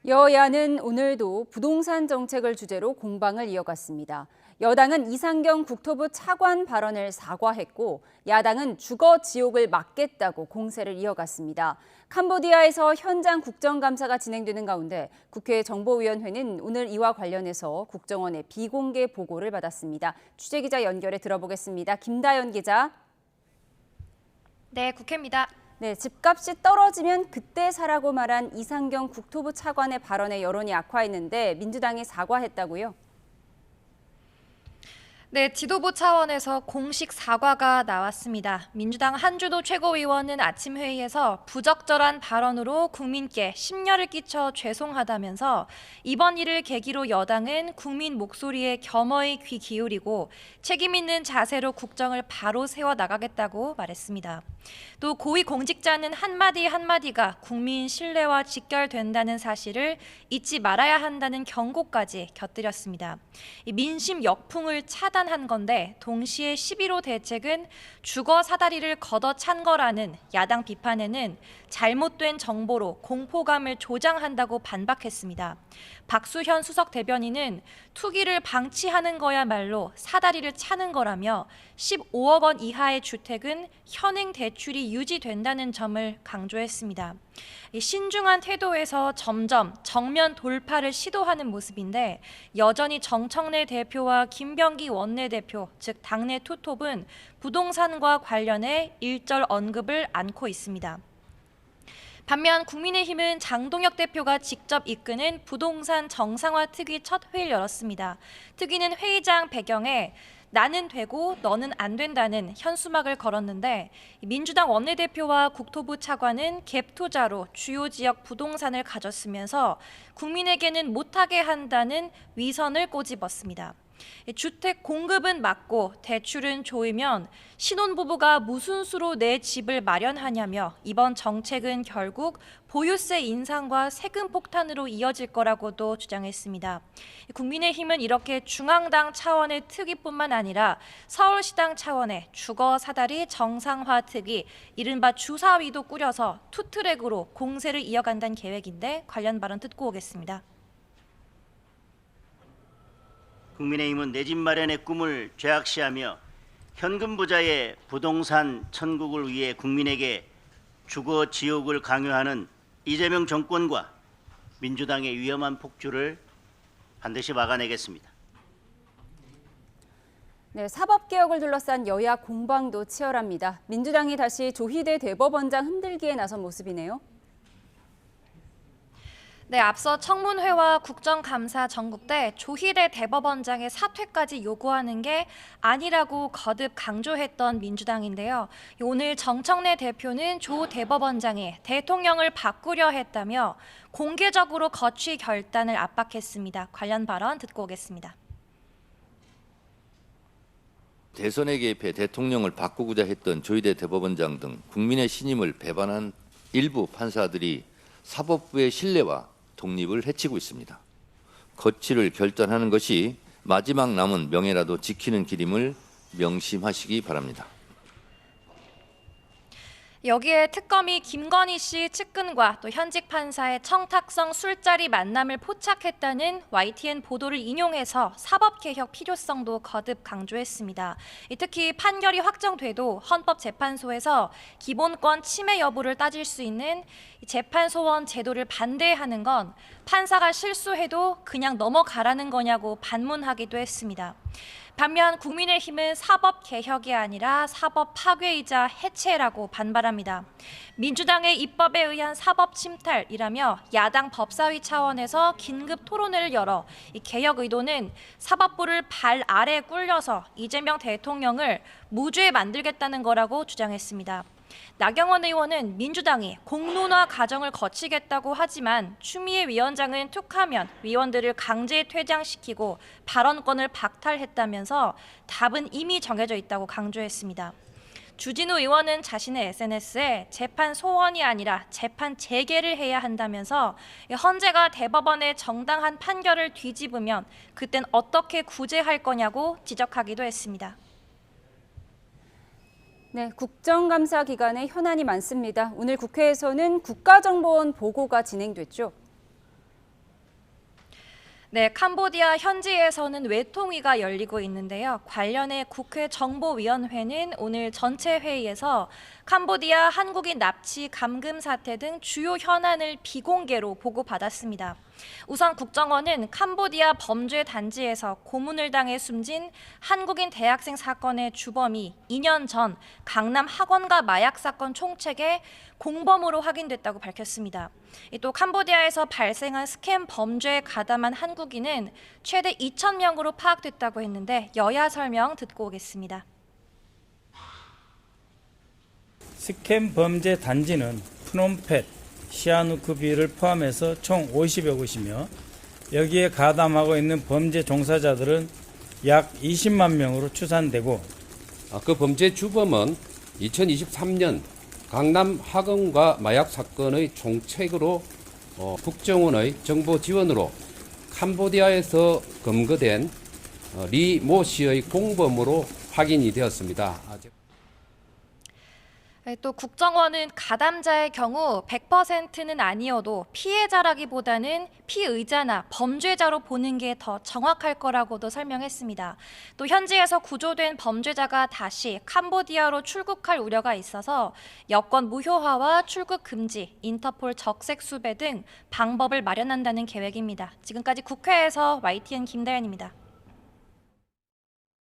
여야는 오늘도 부동산 정책을 주제로 공방을 이어갔습니다. 여당은 이상경 국토부 차관 발언을 사과했고 야당은 주거 지옥을 막겠다고 공세를 이어갔습니다. 캄보디아에서 현장 국정감사가 진행되는 가운데 국회 정보위원회는 오늘 이와 관련해서 국정원의 비공개 보고를 받았습니다. 취재기자 연결해 들어보겠습니다. 김다연 기자. 네, 국회입니다. 네, 집값이 떨어지면 그때 사라고 말한 이상경 국토부 차관의 발언에 여론이 악화했는데 민주당이 사과했다고요? 네, 지도부 차원에서 공식 사과가 나왔습니다. 민주당 한주도 최고위원은 아침 회의에서 부적절한 발언으로 국민께 심려를 끼쳐 죄송하다면서 이번 일을 계기로 여당은 국민 목소리에 겸허히 귀 기울이고 책임 있는 자세로 국정을 바로 세워 나가겠다고 말했습니다. 또 고위 공직자는 한마디 한마디가 국민 신뢰와 직결된다는 사실을 잊지 말아야 한다는 경고까지 곁들였습니다. 민심 역풍을 차단한 건데 동시에 11호 대책은 주거 사다리를 걷어찬 거라는 야당 비판에는 잘못된 정보로 공포감을 조장한다고 반박했습니다. 박수현 수석 대변인은 투기를 방치하는 거야말로 사다리를 차는 거라며 15억 원 이하의 주택은 현행 대출이 유지된다는 점을 강조했습니다. 신중한 태도에서 점점 정면 돌파를 시도하는 모습인데 여전히 정청래 대표와 김병기 원내대표, 즉 당내 투톱은 부동산과 관련해 일절 언급을 않고 있습니다. 반면 국민의힘은 장동혁 대표가 직접 이끄는 부동산 정상화 특위 첫 회의를 열었습니다. 특위는 회의장 배경에 나는 되고 너는 안 된다는 현수막을 걸었는데 민주당 원내대표와 국토부 차관은 갭 투자로 주요 지역 부동산을 가졌으면서 국민에게는 못하게 한다는 위선을 꼬집었습니다. 주택 공급은 막고 대출은 조이면 신혼부부가 무슨 수로 내 집을 마련하냐며 이번 정책은 결국 보유세 인상과 세금 폭탄으로 이어질 거라고도 주장했습니다. 국민의힘은 이렇게 중앙당 차원의 특위뿐만 아니라 서울시당 차원의 주거 사다리 정상화 특위, 이른바 주사위도 꾸려서 투트랙으로 공세를 이어간다는 계획인데 관련 발언 듣고 오겠습니다. 국민의힘은 내 집 마련의 꿈을 죄악시하며 현금 부자의 부동산 천국을 위해 국민에게 주거 지옥을 강요하는 이재명 정권과 민주당의 위험한 폭주를 반드시 막아내겠습니다. 네, 사법개혁을 둘러싼 여야 공방도 치열합니다. 민주당이 다시 조희대 대법원장 흔들기에 나선 모습이네요. 네, 앞서 청문회와 국정감사 전국 때 조희대 대법원장의 사퇴까지 요구하는 게 아니라고 거듭 강조했던 민주당인데요. 오늘 정청래 대표는 조 대법원장이 대통령을 바꾸려 했다며 공개적으로 거취 결단을 압박했습니다. 관련 발언 듣고 오겠습니다. 대선에 개입해 대통령을 바꾸고자 했던 조희대 대법원장 등 국민의 신임을 배반한 일부 판사들이 사법부의 신뢰와 독립을 해치고 있습니다. 거취를 결단하는 것이 마지막 남은 명예라도 지키는 길임을 명심하시기 바랍니다. 여기에 특검이 김건희 씨 측근과 또 현직 판사의 청탁성 술자리 만남을 포착했다는 YTN 보도를 인용해서 사법개혁 필요성도 거듭 강조했습니다. 특히 판결이 확정돼도 헌법재판소에서 기본권 침해 여부를 따질 수 있는 재판소원 제도를 반대하는 건 판사가 실수해도 그냥 넘어가라는 거냐고 반문하기도 했습니다. 반면 국민의힘은 사법 개혁이 아니라 사법 파괴이자 해체라고 반발합니다. 민주당의 입법에 의한 사법 침탈이라며 야당 법사위 차원에서 긴급 토론회를 열어 이 개혁 의도는 사법부를 발 아래 굴려서 이재명 대통령을 무죄 만들겠다는 거라고 주장했습니다. 나경원 의원은 민주당이 공론화 과정을 거치겠다고 하지만 추미애 위원장은 툭하면 위원들을 강제 퇴장시키고 발언권을 박탈했다면서 답은 이미 정해져 있다고 강조했습니다. 주진우 의원은 자신의 SNS에 재판 소원이 아니라 재판 재개를 해야 한다면서 헌재가 대법원의 정당한 판결을 뒤집으면 그땐 어떻게 구제할 거냐고 지적하기도 했습니다. 네, 국정감사 기간에 현안이 많습니다. 오늘 국회에서는 국가정보원 보고가 진행됐죠. 네, 캄보디아 현지에서는 외통위가 열리고 있는데요. 관련해 국회 정보위원회는 오늘 전체 회의에서 캄보디아 한국인 납치 감금 사태 등 주요 현안을 비공개로 보고받았습니다. 우선 국정원은 캄보디아 범죄 단지에서 고문을 당해 숨진 한국인 대학생 사건의 주범이 2년 전 강남 학원가 마약 사건 총책의 공범으로 확인됐다고 밝혔습니다. 또 캄보디아에서 발생한 스캠 범죄에 가담한 한국인은 최대 2,000명으로 파악됐다고 했는데 여야 설명 듣고 오겠습니다. 스캠 범죄 단지는 프놈펜, 시아누크비를 포함해서 총 50여 곳이며 여기에 가담하고 있는 범죄 종사자들은 약 20만 명으로 추산되고 그 범죄 주범은 2023년 강남 학원가 마약 사건의 총책으로 국정원의 정보 지원으로 캄보디아에서 검거된 리 모 씨의 공범으로 확인이 되었습니다. 또 국정원은 가담자의 경우 100%는 아니어도 피해자라기보다는 피의자나 범죄자로 보는 게 더 정확할 거라고도 설명했습니다. 또 현지에서 구조된 범죄자가 다시 캄보디아로 출국할 우려가 있어서 여권 무효화와 출국 금지, 인터폴 적색 수배 등 방법을 마련한다는 계획입니다. 지금까지 국회에서 YTN 김다연입니다.